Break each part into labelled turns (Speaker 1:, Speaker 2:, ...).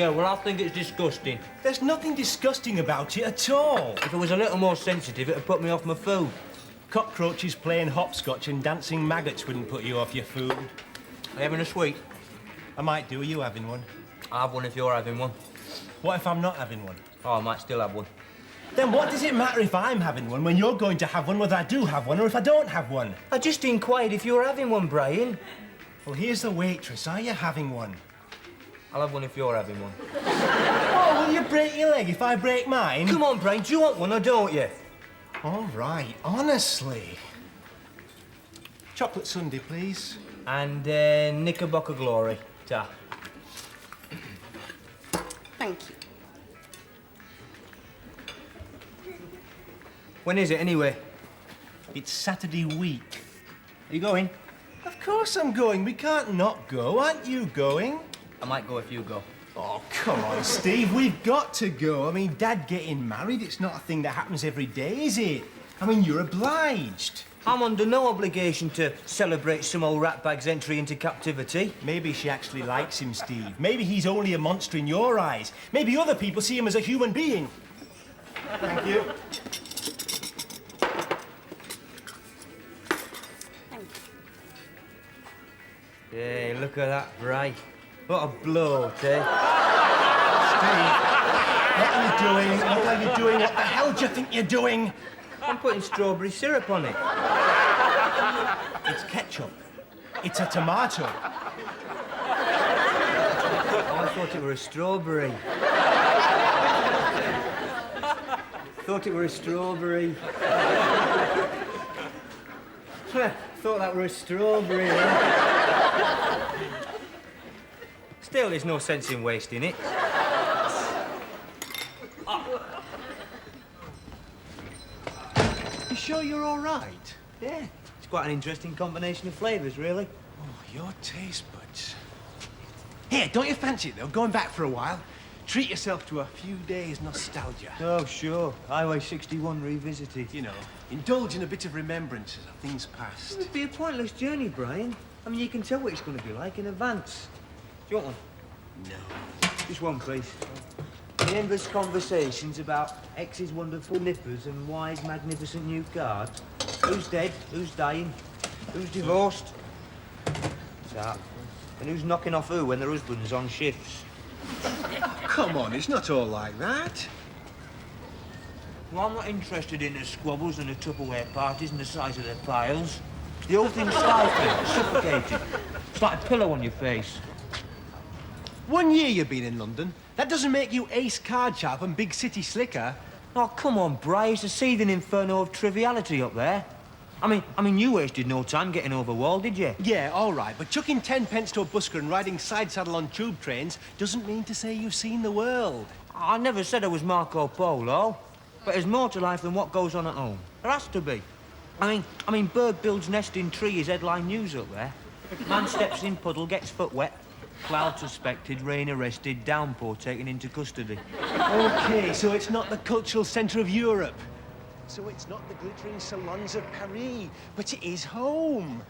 Speaker 1: Yeah, well, I think it's disgusting.
Speaker 2: There's nothing disgusting about it at all.
Speaker 1: If it was a little more sensitive, it'd put me off my food.
Speaker 2: Cockroaches playing hopscotch and dancing maggots wouldn't put you off your food.
Speaker 1: Are you having a sweet?
Speaker 2: I might do. Are you having one?
Speaker 1: I'll have one if you're having one.
Speaker 2: What if I'm not having one?
Speaker 1: Oh, I might still have one.
Speaker 2: Then what does it matter if I'm having one when you're going to have one, whether I do have one or if I don't have one?
Speaker 1: I just inquired if you were having one, Brian.
Speaker 2: Well, here's the waitress. Are you having one?
Speaker 1: I'll have one if you're having one.
Speaker 2: Oh, will you break your leg if I break mine?
Speaker 1: Come on, Brian, do you want one or don't you?
Speaker 2: All right, honestly. Chocolate sundae, please.
Speaker 1: And Knickerbocker Glory. Ta.
Speaker 3: Thank you.
Speaker 1: When is it, anyway?
Speaker 2: It's Saturday week.
Speaker 1: Are you going?
Speaker 2: Of course I'm going. We can't not go. Aren't you going?
Speaker 1: I might go if you go.
Speaker 2: Oh, come on, Steve. We've got to go. I mean, Dad getting married, it's not a thing that happens every day, is it? I mean, you're obliged.
Speaker 1: I'm under no obligation to celebrate some old ratbag's entry into captivity.
Speaker 2: Maybe she actually likes him, Steve. Maybe he's only a monster in your eyes. Maybe other people see him as a human being. Thank you.
Speaker 1: Hey, look at that, Bri. What a bloat, eh?
Speaker 2: Steve, what are you doing? What are you doing? What the hell do you think you're doing?
Speaker 1: I'm putting strawberry syrup on it.
Speaker 2: It's ketchup. It's a tomato.
Speaker 1: Oh, I thought it were a strawberry. Thought it were a strawberry. Thought that were a strawberry, eh? Still, there's no sense in wasting it.
Speaker 2: You sure you're all right?
Speaker 1: Yeah, it's quite an interesting combination of flavours, really.
Speaker 2: Oh, your taste buds. Here, don't you fancy it, though, going back for a while? Treat yourself to a few days nostalgia.
Speaker 1: Oh, sure. Highway 61 revisited.
Speaker 2: You know, indulge in a bit of remembrances of things past.
Speaker 1: It'd be a pointless journey, Brian. I mean, you can tell what it's going to be like in advance. Do you want one?
Speaker 2: No.
Speaker 1: Just one, please. The endless conversations about X's wonderful nippers and Y's magnificent new card. Who's dead? Who's dying? Who's divorced? That. And who's knocking off who when their husband's on shifts?
Speaker 2: Come on, it's not all like that.
Speaker 1: Well, I'm not interested in the squabbles and the Tupperware parties and the size of their piles. The whole thing's stifling, suffocating. It's like a pillow on your face.
Speaker 2: 1 year you've been in London. That doesn't make you ace card sharp and big city slicker.
Speaker 1: Oh, come on, Bri. It's a seething inferno of triviality up there. I mean, you wasted no time getting over wall, did you?
Speaker 2: Yeah, all right, but chucking 10 pence to a busker and riding side saddle on tube trains doesn't mean to say you've seen the world.
Speaker 1: I never said I was Marco Polo, but there's more to life than what goes on at home. There has to be. I mean, bird builds nest in tree is headline news up there. Man steps in puddle, gets foot wet. Cloud suspected, rain arrested, downpour taken into custody.
Speaker 2: OK, so it's not the cultural centre of Europe. So it's not the glittering salons of Paris, but it is home.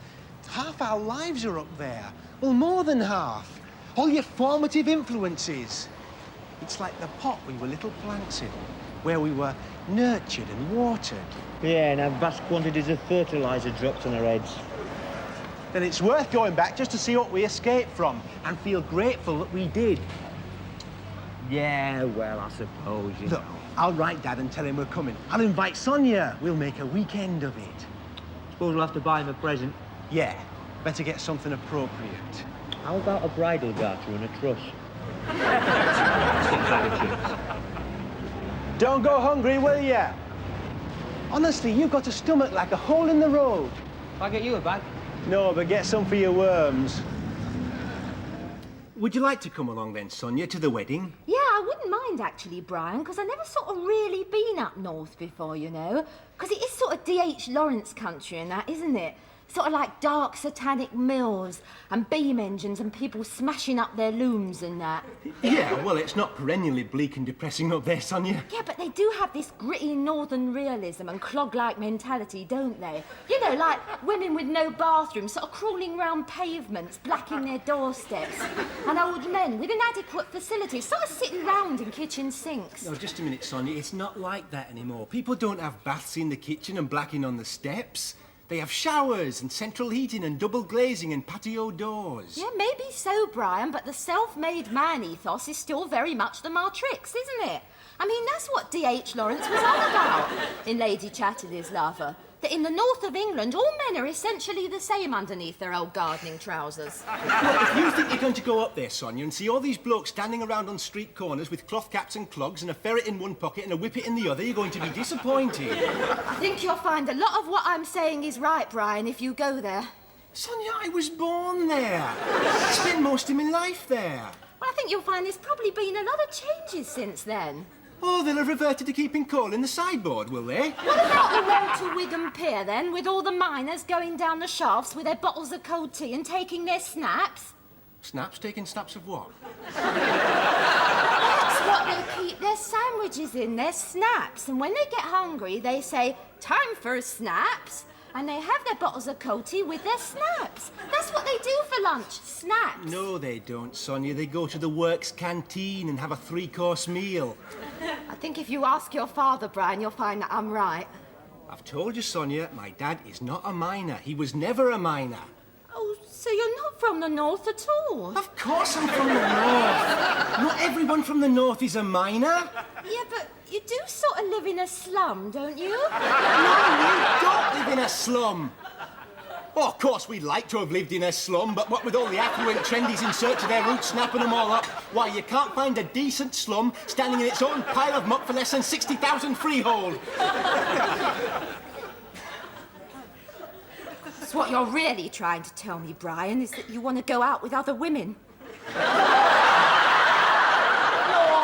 Speaker 2: Half our lives are up there. Well, more than half. All your formative influences. It's like the pot we were little plants in, where we were nurtured and watered.
Speaker 1: Yeah, and have vast quantities of fertiliser dropped on our heads.
Speaker 2: Then it's worth going back just to see what we escaped from and feel grateful that we did.
Speaker 1: Yeah, well, I suppose, you
Speaker 2: Look,
Speaker 1: know.
Speaker 2: I'll write Dad and tell him we're coming. I'll invite Sonia. We'll make a weekend of it.
Speaker 1: Suppose we'll have to buy him a present.
Speaker 2: Yeah, better get something appropriate.
Speaker 1: How about a bridal garter and a truss?
Speaker 2: Don't go hungry, will ya? Honestly, you've got a stomach like a hole in the road.
Speaker 1: If I get you a bag.
Speaker 2: No, but get some for your worms. Would you like to come along then, Sonia, to the wedding?
Speaker 3: Yeah, I wouldn't mind actually, Brian, because I never sort of really been up north before, you know. Because it is sort of D.H. Lawrence country and that, isn't it? Sort of like dark satanic mills and beam engines and people smashing up their looms and that.
Speaker 2: Yeah, well, it's not perennially bleak and depressing up there, Sonia.
Speaker 3: Yeah, but they do have this gritty northern realism and clog-like mentality, don't they? You know, like women with no bathrooms sort of crawling round pavements, blacking their doorsteps. And old men with inadequate facilities sort of sitting round in kitchen sinks.
Speaker 2: No, just a minute, Sonia. It's not like that anymore. People don't have baths in the kitchen and blacking on the steps. They have showers and central heating and double glazing and patio doors.
Speaker 3: Yeah, maybe so, Brian, but the self-made man ethos is still very much the matrix, isn't it? I mean, that's what D.H. Lawrence was on about in Lady Chatterley's Lover. That in the north of England, all men are essentially the same underneath their old gardening trousers.
Speaker 2: If you think you're going to go up there, Sonia, and see all these blokes standing around on street corners with cloth caps and clogs and a ferret in one pocket and a whippet in the other, you're going to be disappointed.
Speaker 3: I think you'll find a lot of what I'm saying is right, Brian, if you go there.
Speaker 2: Sonia, I was born there. I spent most of my life there.
Speaker 3: Well, I think you'll find there's probably been a lot of changes since then.
Speaker 2: Oh, they'll have reverted to keeping coal in the sideboard, will they?
Speaker 3: What about the road to Wigan Pier, then, with all the miners going down the shafts with their bottles of cold tea and taking their snaps?
Speaker 2: Snaps? Taking snaps of what?
Speaker 3: That's what they keep their sandwiches in, their snaps. And when they get hungry, they say, "Time for snaps." And they have their bottles of cold tea with their snaps. That's what they do for lunch, snaps.
Speaker 2: No, they don't, Sonia. They go to the works canteen and have a 3-course meal.
Speaker 3: I think if you ask your father, Brian, you'll find that I'm right.
Speaker 2: I've told you, Sonia, my dad is not a miner. He was never a miner.
Speaker 3: Oh, so you're not from the north at all?
Speaker 2: Of course I'm from the north. Not everyone from the north is a miner.
Speaker 3: Yeah, but you do sort of live in a slum, don't you?
Speaker 2: No, we don't live in a slum. Oh, of course, we'd like to have lived in a slum, but what with all the affluent trendies in search of their roots snapping them all up, why, you can't find a decent slum standing in its own pile of muck for less than 60,000 freehold.
Speaker 3: So what you're really trying to tell me, Brian, is that you want to go out with other women.
Speaker 2: No,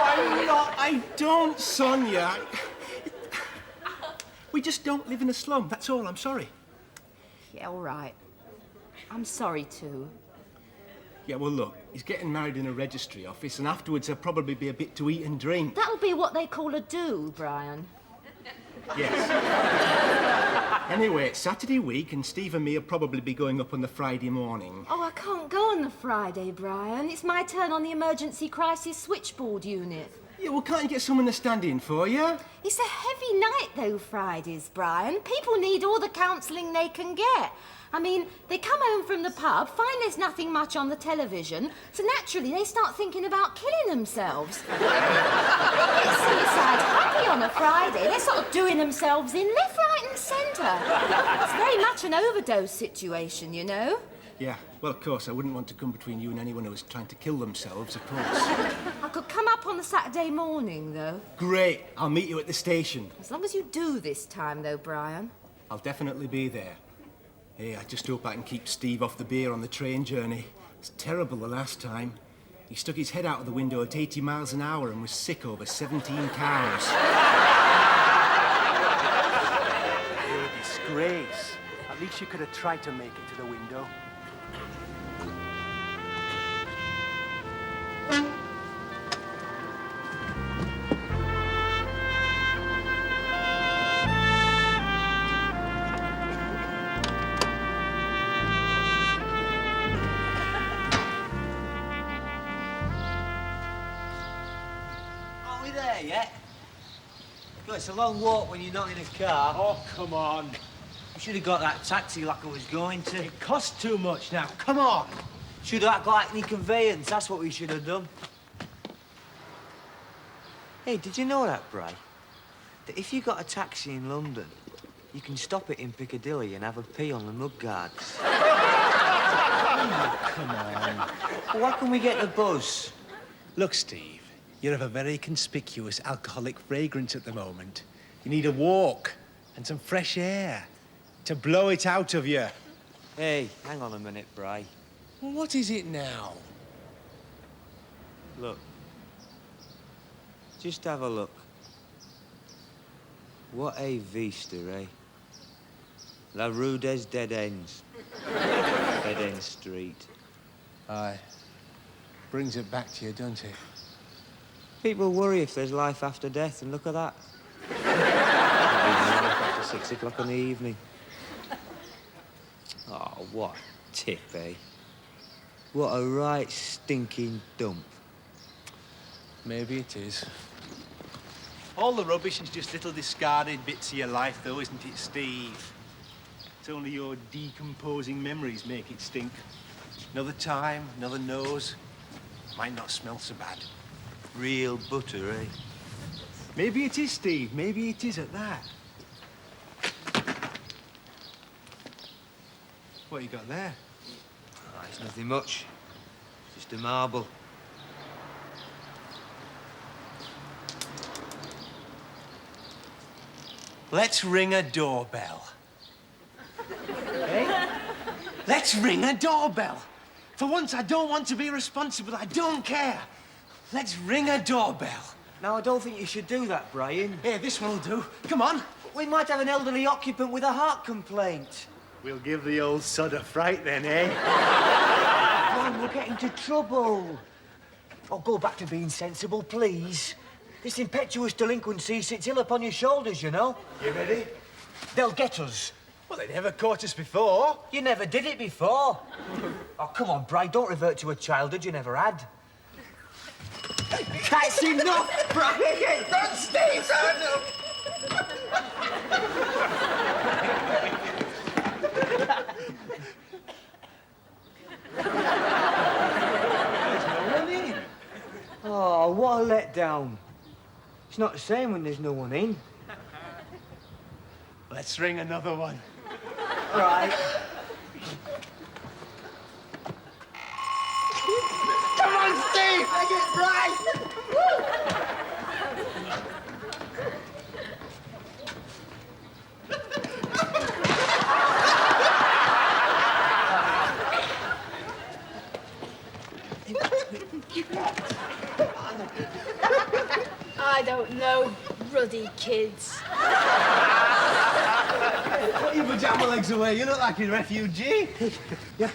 Speaker 2: I'm not. I don't, Sonia. We just don't live in a slum, that's all. I'm sorry.
Speaker 3: Yeah, all right. I'm sorry, too.
Speaker 2: Yeah, well, look, he's getting married in a registry office, and afterwards there'll probably be a bit to eat and drink.
Speaker 3: That'll be what they call a do, Brian.
Speaker 2: Yes. Anyway, it's Saturday week, and Steve and me will probably be going up on the Friday morning.
Speaker 3: Oh, I can't go on the Friday, Brian. It's my turn on the emergency crisis switchboard unit.
Speaker 2: Yeah, well, can't you get someone to stand in for you?
Speaker 3: It's a heavy night, though, Fridays, Brian. People need all the counselling they can get. I mean, they come home from the pub, find there's nothing much on the television, so naturally they start thinking about killing themselves. They get suicide happy on a Friday. They're sort of doing themselves in left, right and centre. It's very much an overdose situation, you know.
Speaker 2: Yeah, well, of course, I wouldn't want to come between you and anyone who was trying to kill themselves, of course.
Speaker 3: I could come up on the Saturday morning, though.
Speaker 2: Great, I'll meet you at the station.
Speaker 3: As long as you do this time, though, Brian.
Speaker 2: I'll definitely be there. Hey, I just hope I can keep Steve off the beer on the train journey. It's terrible the last time. He stuck his head out of the window at 80 miles an hour and was sick over 17 cows.
Speaker 4: You're a disgrace. At least you could have tried to make it to the window.
Speaker 1: Are we there yet? God, it's a long walk when you're not in a car.
Speaker 4: Oh, come on.
Speaker 1: I should have got that taxi like I was going to.
Speaker 4: It costs too much now. Come on.
Speaker 1: Should have acted like any conveyance. That's what we should have done. Hey, did you know that, Bray? That if you got a taxi in London, you can stop it in Piccadilly and have a pee on the mud guards.
Speaker 4: Come on.
Speaker 1: Well, why can we get the bus?
Speaker 4: Look, Steve, you have a very conspicuous alcoholic fragrance at the moment. You need a walk and some fresh air to blow it out of you.
Speaker 1: Hey, hang on a minute, Bray.
Speaker 4: Well, what is it now?
Speaker 1: Look. Just have a look. What a vista, eh? La Rue des Dead Ends. Dead End Street.
Speaker 4: Aye. Brings it back to you, don't it?
Speaker 1: People worry if there's life after death, and look at that. After 6 o'clock in the evening. Oh, what a tip, eh? What a right stinking dump.
Speaker 4: Maybe it is.
Speaker 2: All the rubbish is just little discarded bits of your life, though, isn't it, Steve? It's only your decomposing memories make it stink. Another time, another nose. Might not smell so bad.
Speaker 1: Real butter, eh?
Speaker 2: Maybe it is, Steve. Maybe it is at that. What you got there?
Speaker 1: Oh, it's nothing much. Just a marble.
Speaker 2: Let's ring a doorbell. Eh? Let's ring a doorbell. For once, I don't want to be responsible. I don't care. Let's ring a doorbell.
Speaker 1: Now, I don't think you should do that, Brian.
Speaker 2: Here, this one'll do. Come on.
Speaker 1: We might have an elderly occupant with a heart complaint.
Speaker 2: We'll give the old sod a fright then, eh?
Speaker 1: Come on, we'll get into trouble. Oh, go back to being sensible, please. This impetuous delinquency sits ill upon your shoulders, you know.
Speaker 2: You ready?
Speaker 1: They'll get us.
Speaker 2: Well, they never caught us before.
Speaker 1: You never did it before. Oh, come on, Brian, don't revert to a childhood you never had. That's enough, Brian! Don't stay, Oh, what a letdown. It's not the same when there's no one in.
Speaker 2: Let's ring another one.
Speaker 1: Right.
Speaker 2: Come on, Steve! Make it right!
Speaker 5: I don't know, ruddy kids.
Speaker 2: Put your pajama legs away. You look like a refugee.
Speaker 1: You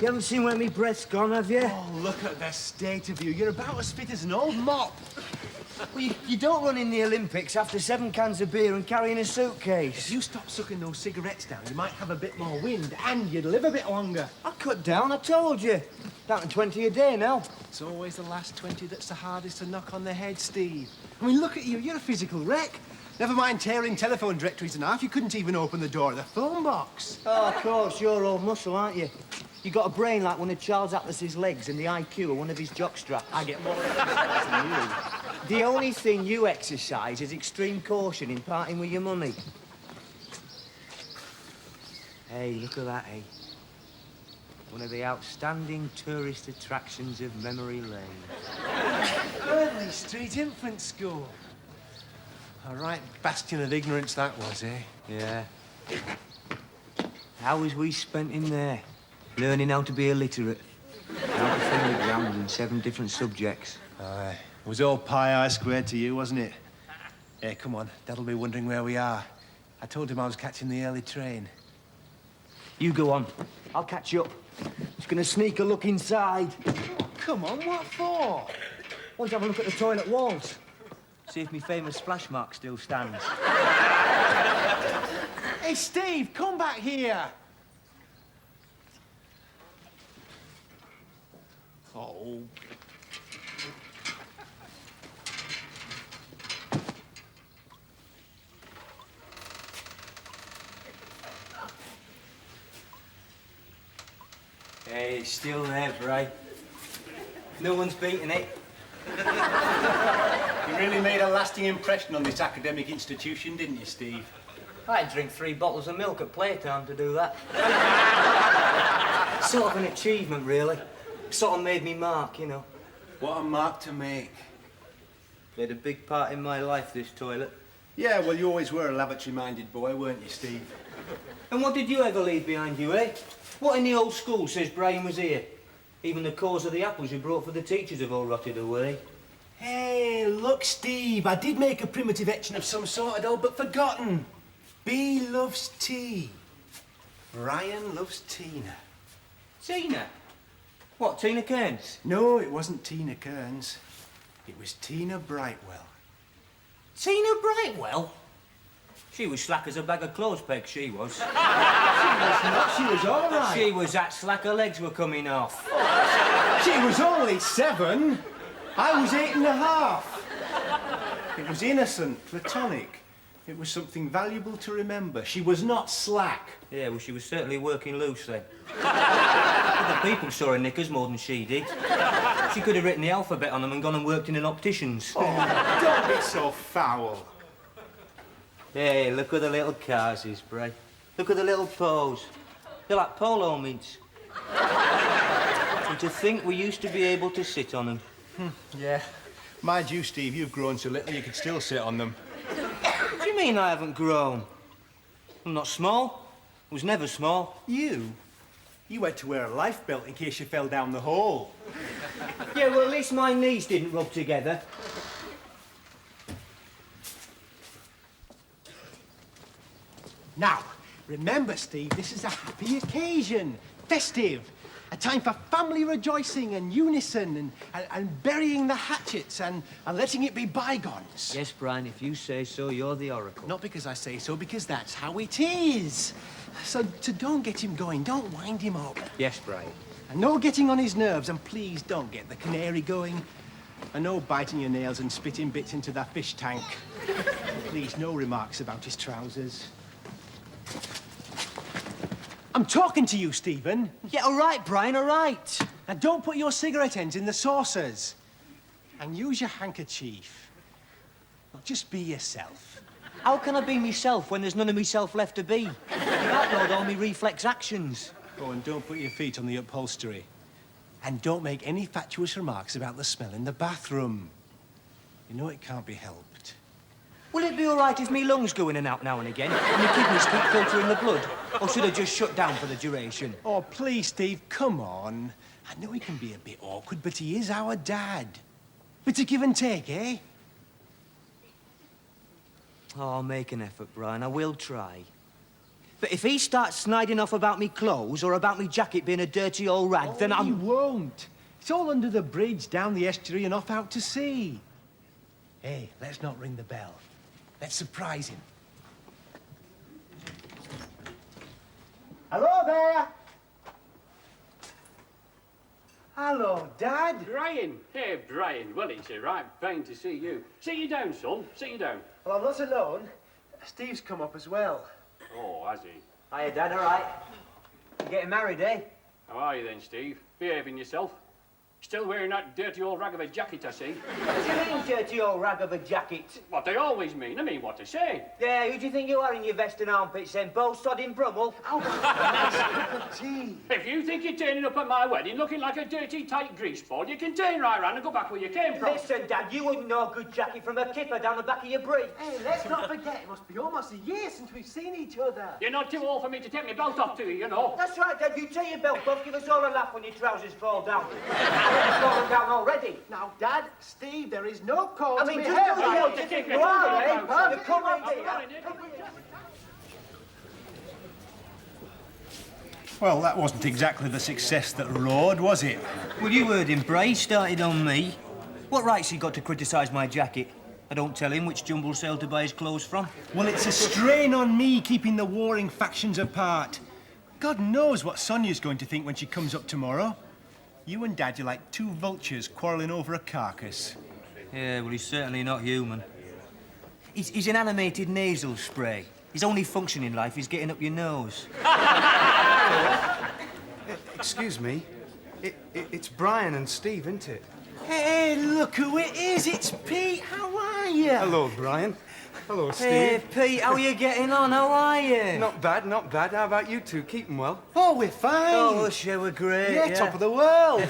Speaker 1: haven't seen where my breath's gone, have you?
Speaker 2: Oh, look at the state of you. You're about as fit as an old mop.
Speaker 1: Well, you don't run in the Olympics after 7 cans of beer and carrying a suitcase.
Speaker 2: If you stop sucking those cigarettes down, you might have a bit more wind and you'd live a bit longer.
Speaker 1: I cut down, I told you. Down to 20 a day now.
Speaker 2: It's always the last 20 that's the hardest to knock on the head, Steve. I mean, look at you. You're a physical wreck. Never mind tearing telephone directories and half. You couldn't even open the door of the phone box.
Speaker 1: Oh, of course, you're all muscle, aren't you? You got a brain like one of Charles Atlas's legs and the IQ of one of his jockstraps.
Speaker 2: I get more exercise than you.
Speaker 1: The only thing you exercise is extreme caution in parting with your money. Hey, look at that, eh? One of the outstanding tourist attractions of Memory Lane.
Speaker 2: Burnley Street Infant School. A right bastion of ignorance that was, eh?
Speaker 1: Yeah. Hours we spent in there, learning how to be illiterate. How to fail exams in 7 different subjects.
Speaker 2: Aye. It was all pi I squared to you, wasn't it? Hey, come on. Dad'll be wondering where we are. I told him I was catching the early train.
Speaker 1: You go on. I'll catch you up. Just gonna sneak a look inside.
Speaker 2: Come on, what for?
Speaker 1: Want to have a look at the toilet walls? See if my famous splash mark still stands.
Speaker 2: Hey, Steve, come back here. Oh.
Speaker 1: Hey, it's still there, Bri. No one's beaten it.
Speaker 2: You really made a lasting impression on this academic institution, didn't you, Steve?
Speaker 1: I'd drink 3 bottles of milk at playtime to do that. Sort of an achievement, really. Sort of made me mark, you know.
Speaker 2: What a mark to make.
Speaker 1: Played a big part in my life, this toilet.
Speaker 2: Yeah, well, you always were a lavatory-minded boy, weren't you, Steve?
Speaker 1: And what did you ever leave behind you, eh? What in the old school says Brian was here? Even the cores of the apples you brought for the teachers have all rotted away.
Speaker 2: Hey, look, Steve, I did make a primitive etching of some sort, though, but forgotten. B loves tea.
Speaker 4: Brian loves Tina.
Speaker 1: Tina? What, Tina Cairns?
Speaker 4: No, it wasn't Tina Kearns. It was Tina Brightwell.
Speaker 1: Tina Brightwell? She was slack as a bag of clothes pegs, she was.
Speaker 2: She was all right.
Speaker 1: She was that slack her legs were coming off.
Speaker 2: She was only 7. I was 8.5.
Speaker 4: It was innocent, platonic. It was something valuable to remember. She was not slack.
Speaker 1: Yeah, well, she was certainly working loose then. Other people saw her knickers more than she did. She could have written the alphabet on them and gone and worked in an optician's.
Speaker 4: Oh, don't be so foul.
Speaker 1: Hey, look at the little cars, Bray. Look at the little paws. They're like polo mints. And to think we used to be able to sit on them.
Speaker 4: Yeah. Mind you, Steve, you've grown so little you could still sit on them.
Speaker 1: What do you mean I haven't grown? I'm not small. I was never small.
Speaker 4: You? You had to wear a life belt in case you fell down the hole.
Speaker 1: Yeah, well, at least my knees didn't rub together.
Speaker 2: Now, remember, Steve, this is a happy occasion. Festive. A time for family rejoicing and unison and burying the hatchets and letting it be bygones.
Speaker 1: Yes, Brian, if you say so, you're the oracle.
Speaker 2: Not because I say so, because that's how it is. So don't get him going. Don't wind him up.
Speaker 1: Yes, Brian.
Speaker 2: And no getting on his nerves. And please don't get the canary going. And no biting your nails and spitting bits into that fish tank. And please, no remarks about his trousers. I'm talking to you, Stephen.
Speaker 1: Yeah, all right, Brian, all right.
Speaker 2: And don't put your cigarette ends in the saucers. And use your handkerchief. Well, just be yourself.
Speaker 1: How can I be myself when there's none of myself left to be? You've outlawed all my reflex actions.
Speaker 2: Oh, and don't put your feet on the upholstery. And don't make any fatuous remarks about the smell in the bathroom. You know it can't be helped.
Speaker 1: Will it be all right if me lungs go in and out now and again, and my kidneys keep filtering the blood? Or should I just shut down for the duration?
Speaker 2: Oh, please, Steve, come on. I know he can be a bit awkward, but he is our dad. Bit of give and take, eh?
Speaker 1: Oh, I'll make an effort, Brian. I will try. But if he starts sniding off about me clothes or about me jacket being a dirty old rag, then
Speaker 2: He
Speaker 1: I'm...
Speaker 2: won't. It's all under the bridge, down the estuary and off out to sea. Hey, let's not ring the bell. Let's surprise him. Hello there! Hello, Dad.
Speaker 6: Brian! Hey, Brian. Well, it's a right pain to see you. Sit you down, son. Sit you down.
Speaker 2: Well, I'm not alone. Steve's come up as well.
Speaker 6: Oh, has he?
Speaker 1: Hiya, Dad, all right? You getting married, eh?
Speaker 6: How are you then, Steve? Behaving yourself? Still wearing that dirty old rag of a jacket, I see.
Speaker 1: What do you mean, dirty old rag of a jacket?
Speaker 6: What they always mean. I mean what they say.
Speaker 1: Yeah, who do you think you are in your vest and armpits then, Bo Sodding Brummel?
Speaker 2: Tea.
Speaker 6: If you think you're turning up at my wedding looking like a dirty, tight grease ball, you can turn right round and go back where you came from.
Speaker 1: Listen, Dad, you wouldn't know a good jacket from a kipper down the back of your brief.
Speaker 2: Hey, let's not forget, it must be almost a year since we've seen each other.
Speaker 6: You're not too old for me to take my belt off to you, you know.
Speaker 1: That's right, Dad, you take your belt off, give us all a laugh when your trousers fall down. They've fallen down already.
Speaker 2: Now, Dad, Steve, there is no call
Speaker 1: I
Speaker 2: to
Speaker 1: mean,
Speaker 2: be
Speaker 1: just
Speaker 2: held.
Speaker 1: do the hell you think you are, eh? You come on, dear.
Speaker 4: Well, that wasn't exactly the success that roared, was it?
Speaker 1: Well, you heard him, Bray. Started on me. What right's he got to criticise my jacket? I don't tell him which jumble sale to buy his clothes from.
Speaker 2: Well, it's a strain on me keeping the warring factions apart. God knows what Sonia's going to think when she comes up tomorrow. You and Dad, you're like two vultures quarrelling over a carcass.
Speaker 1: Yeah, well, he's certainly not human. He's an animated nasal spray. His only function in life is getting up your nose.
Speaker 7: Excuse me. It's Brian and Steve, isn't it?
Speaker 2: Hey, look who it is. It's Pete. How are you?
Speaker 7: Hello, Brian. Hello, Steve.
Speaker 1: Hey, Pete, how are you getting on? How are you?
Speaker 7: Not bad, not bad. How about you two? Keeping well?
Speaker 2: Oh, we're fine.
Speaker 1: Oh, sure, we're great.
Speaker 2: yeah, top of the world.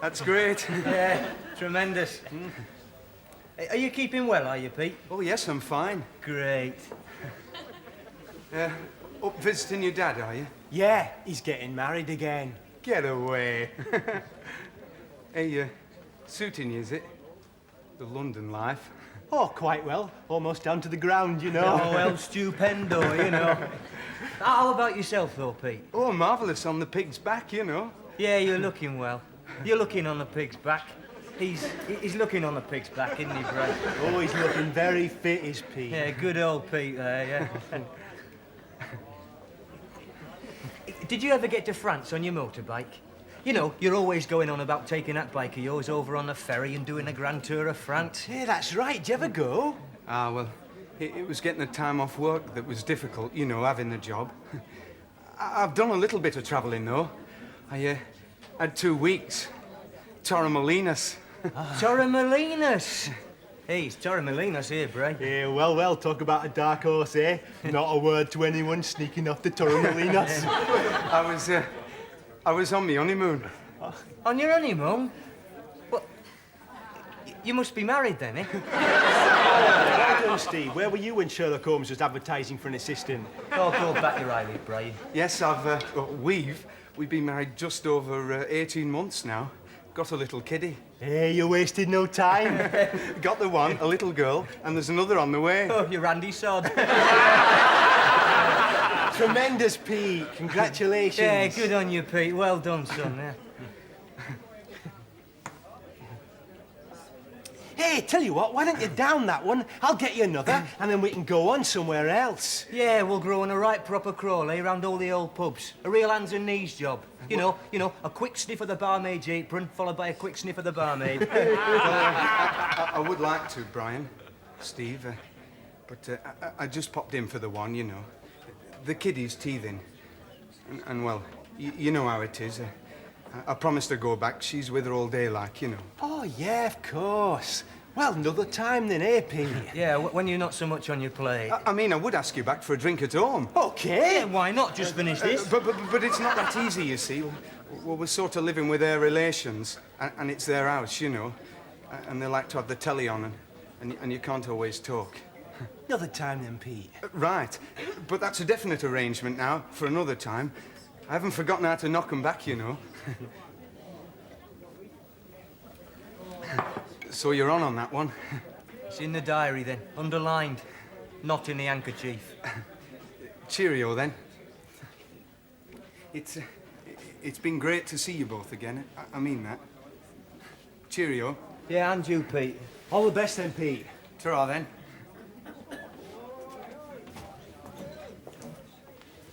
Speaker 7: That's great.
Speaker 1: Yeah, tremendous. Are you keeping well, are you, Pete?
Speaker 7: Oh, yes, I'm fine.
Speaker 1: Great.
Speaker 7: Up visiting your dad, are you?
Speaker 2: Yeah, he's getting married again.
Speaker 7: Get away. Hey, suiting you, is it? The London life.
Speaker 2: Oh, quite well. Almost down to the ground, you know.
Speaker 1: Oh, well, stupendo, you know. How about yourself, though, Pete?
Speaker 7: Oh, marvellous on the pig's back, you know.
Speaker 1: Yeah, you're looking well. You're looking on the pig's back. He's looking on the pig's back, isn't he, Brad?
Speaker 2: Oh, he's looking very fit, is Pete.
Speaker 1: Yeah, good old Pete there, yeah. Did you ever get to France on your motorbike? You know, you're always going on about taking that bike of yours over on the ferry and doing a grand tour of France.
Speaker 2: Yeah, that's right. Did you ever go?
Speaker 7: Ah, well, it was getting the time off work that was difficult, you know, having the job. I've done a little bit of travelling, though. I had 2 weeks. Torremolinos.
Speaker 1: Torremolinos! Hey, it's Torremolinos here, Bray.
Speaker 2: Yeah, well, talk about a dark horse, eh? Not a word to anyone sneaking off the Torremolinos.
Speaker 7: I was on my honeymoon.
Speaker 1: On your honeymoon? Well, you must be married then, eh?
Speaker 2: Well done, Steve. Where were you when Sherlock Holmes was advertising for an assistant?
Speaker 1: Oh, go back your eyelid, Brian.
Speaker 7: Yes, we've been married just over 18 months now. Got a little kiddie.
Speaker 2: Hey, you wasted no time.
Speaker 7: Got the one, a little girl, and there's another on the way.
Speaker 1: Oh, you're Randy Sod.
Speaker 2: Tremendous, Pete. Congratulations.
Speaker 1: Yeah, good on you, Pete. Well done, son. Yeah.
Speaker 2: Hey, tell you what, why don't you down that one? I'll get you another, and then we can go on somewhere else.
Speaker 1: Yeah, we'll grow on a right proper crawl, eh, round all the old pubs. A real hands and knees job. You know, a quick sniff of the barmaid's apron, followed by a quick sniff of the barmaid.
Speaker 7: I would like to, Brian, Steve, but I just popped in for the one, you know. The kiddie's teething. And well, you know how it is. I promised to go back. She's with her all day, like, you know.
Speaker 2: Oh, yeah, of course. Well, another time then, eh, Pete?
Speaker 1: Yeah, when you're not so much on your plate.
Speaker 7: I mean, I would ask you back for a drink at home.
Speaker 2: Okay.
Speaker 1: Yeah, why not? Just finish this.
Speaker 7: But it's not that easy, you see. Well, we're sort of living with their relations, and it's their house, you know. And they like to have the telly on, and you can't always talk.
Speaker 2: Another time then, Pete.
Speaker 7: Right. But that's a definite arrangement now, for another time. I haven't forgotten how to knock 'em back, you know. So you're on that one?
Speaker 1: It's in the diary, then. Underlined. Not in the handkerchief.
Speaker 7: Cheerio, then. It's been great to see you both again. I mean that. Cheerio.
Speaker 1: Yeah, and you, Pete.
Speaker 2: All the best then, Pete.
Speaker 7: Ta-ra, then.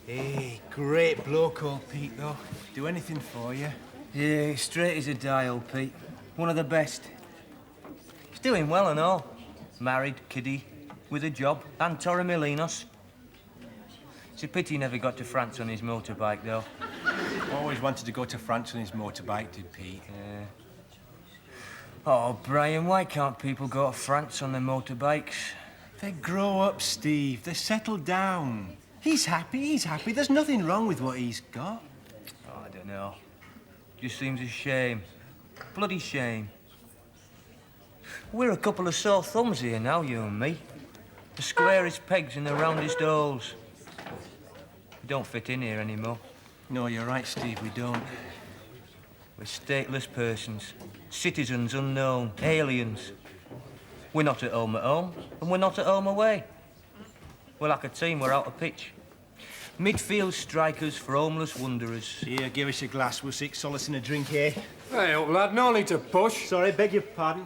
Speaker 2: Hey, great bloke, old Pete, though. Do anything for you.
Speaker 1: Yeah, straight as a die, old Pete. One of the best. He's doing well and all. Married, kiddie, with a job, and Torremolinos. It's a pity he never got to France on his motorbike, though.
Speaker 2: Always wanted to go to France on his motorbike, did Pete?
Speaker 1: Yeah. Oh, Brian, why can't people go to France on their motorbikes?
Speaker 2: They grow up, Steve. They settle down. He's happy. There's nothing wrong with what he's got.
Speaker 1: Oh, I don't know. Just seems a shame. Bloody shame. We're a couple of sore thumbs here now, you and me. The squarest pegs in the roundest holes. We don't fit in here anymore.
Speaker 2: No, you're right, Steve. We don't.
Speaker 1: We're stateless persons. Citizens unknown. Aliens. We're not at home, and we're not at home away. We're like a team, we're out of pitch. Midfield strikers for homeless wanderers.
Speaker 2: Here, give us a glass. We'll seek solace in a drink, eh?
Speaker 8: Hey, up, lad, no need to push.
Speaker 2: Sorry, beg your pardon.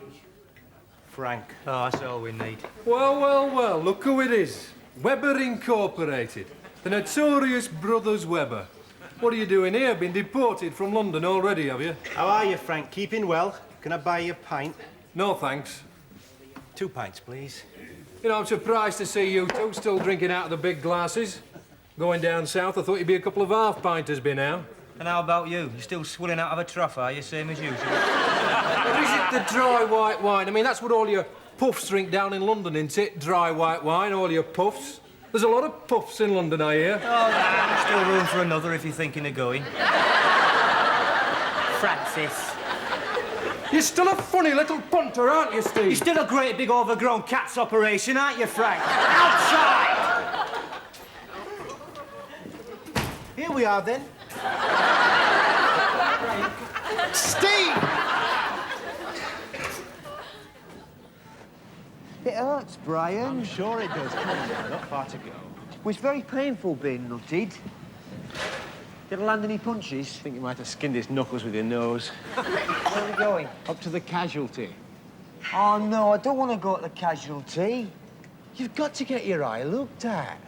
Speaker 2: Frank.
Speaker 1: Oh, that's all we need.
Speaker 8: Well, look who it is. Webber Incorporated. The notorious Brothers Webber. What are you doing here? Been deported from London already, have you?
Speaker 2: How are you, Frank? Keeping well? Can I buy you a pint?
Speaker 8: No, thanks.
Speaker 2: 2 pints, please.
Speaker 8: You know, I'm surprised to see you two still drinking out of the big glasses. Going down south, I thought you'd be a couple of half-pinters by now.
Speaker 1: And how about you? You're still swilling out of a trough, are you? Same as usual?
Speaker 8: Or is it the dry white wine? I mean, that's what all your puffs drink down in London, isn't it? Dry white wine, all your puffs. There's a lot of puffs in London, I hear.
Speaker 1: Oh, there's still room for another if you're thinking of going. Francis.
Speaker 8: You're still a funny little punter, aren't you, Steve?
Speaker 1: You're still a great big overgrown cat's operation, aren't you, Frank? Outside!
Speaker 2: Here we are, then. Steve!
Speaker 1: It hurts, Brian.
Speaker 2: I'm sure it does. Come on now, not far to go.
Speaker 1: It was very painful being nutted. Did I land any punches?
Speaker 2: I think you might have skinned his knuckles with your nose.
Speaker 1: Where are we going?
Speaker 2: Up to the casualty.
Speaker 1: Oh, no, I don't want to go to the casualty.
Speaker 2: You've got to get your eye looked at.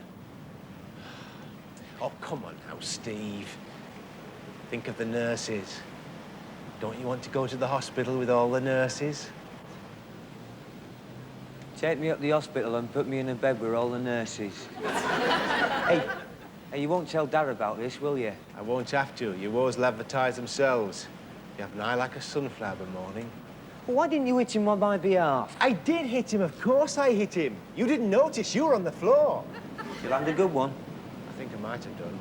Speaker 2: Oh, come on now, Steve. Think of the nurses. Don't you want to go to the hospital with all the nurses?
Speaker 1: Take me up the hospital and put me in a bed with all the nurses. Hey, you won't tell Dad about this, will you?
Speaker 2: I won't have to. Your woes will advertise themselves. You have an eye like a sunflower morning.
Speaker 1: Well, why didn't you hit him on my behalf?
Speaker 2: I did hit him, of course I hit him. You didn't notice, you were on the floor.
Speaker 1: You land a good one.
Speaker 2: I think I might have done.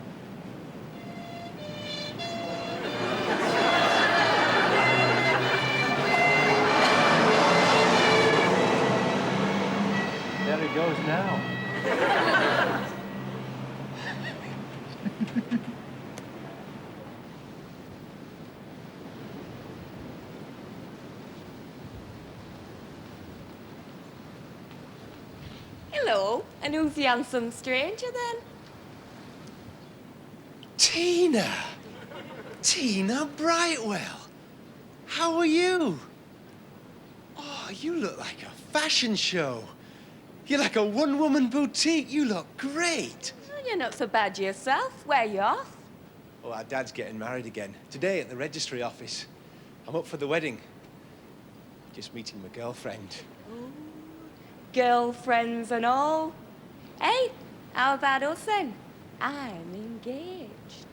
Speaker 2: There he goes now.
Speaker 9: Hello, and who's the handsome stranger then?
Speaker 2: Tina! Tina Brightwell! How are you? Oh, you look like a fashion show. You're like a one-woman boutique. You look great.
Speaker 9: Oh, you're not so bad yourself. Where you off?
Speaker 2: Oh, our dad's getting married again. Today at the registry office. I'm up for the wedding. Just meeting my girlfriend.
Speaker 9: Girlfriends and all. Hey, how about us then? I'm engaged.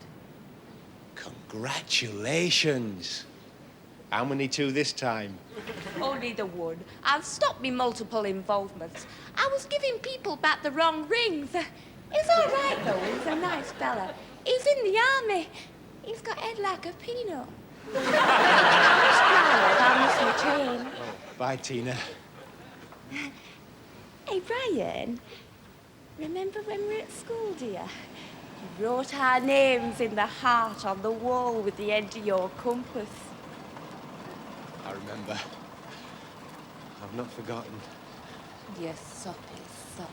Speaker 2: Congratulations. How many to this time?
Speaker 9: Only the one. I've stopped me multiple involvements. I was giving people back the wrong rings. He's all right, though. He's a nice fella. He's in the army. He's got head like a peanut. I miss my train.
Speaker 2: Bye, Tina.
Speaker 9: Hey, Brian. Remember when we were at school, dear? You wrote our names in the heart on the wall with the end of your compass.
Speaker 2: I remember. I've not forgotten.
Speaker 9: You soppy sot.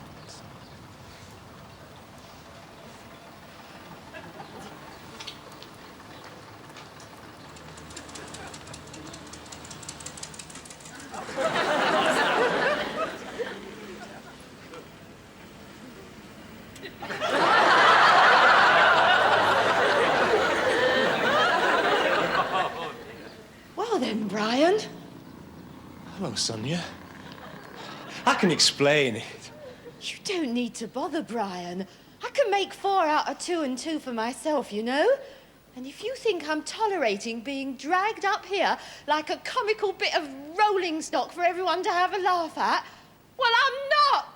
Speaker 3: Well then, Brian.
Speaker 2: Hello, Sonia. I can explain it.
Speaker 3: You don't need to bother, Brian. I can make 4 out of 2 and 2 for myself, you know? And if you think I'm tolerating being dragged up here like a comical bit of rolling stock for everyone to have a laugh at, well, I'm not!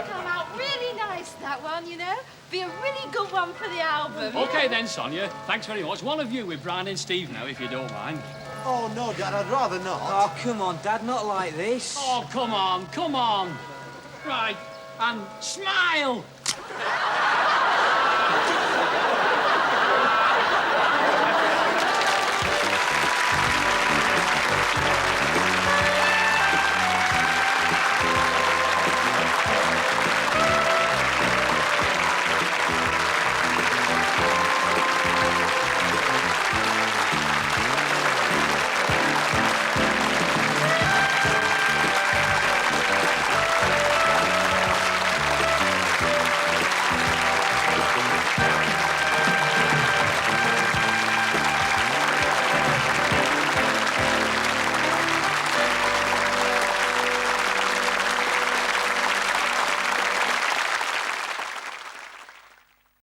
Speaker 3: Come out really nice, that one, you know? Be a really good one for the album.
Speaker 6: OK then, Sonia. Thanks very much. One of you with Brian and Steve now, if you don't mind.
Speaker 4: Oh, no, Dad, I'd rather not.
Speaker 1: Oh, come on, Dad, not like this.
Speaker 6: Oh, come on, come on. Right, and smile.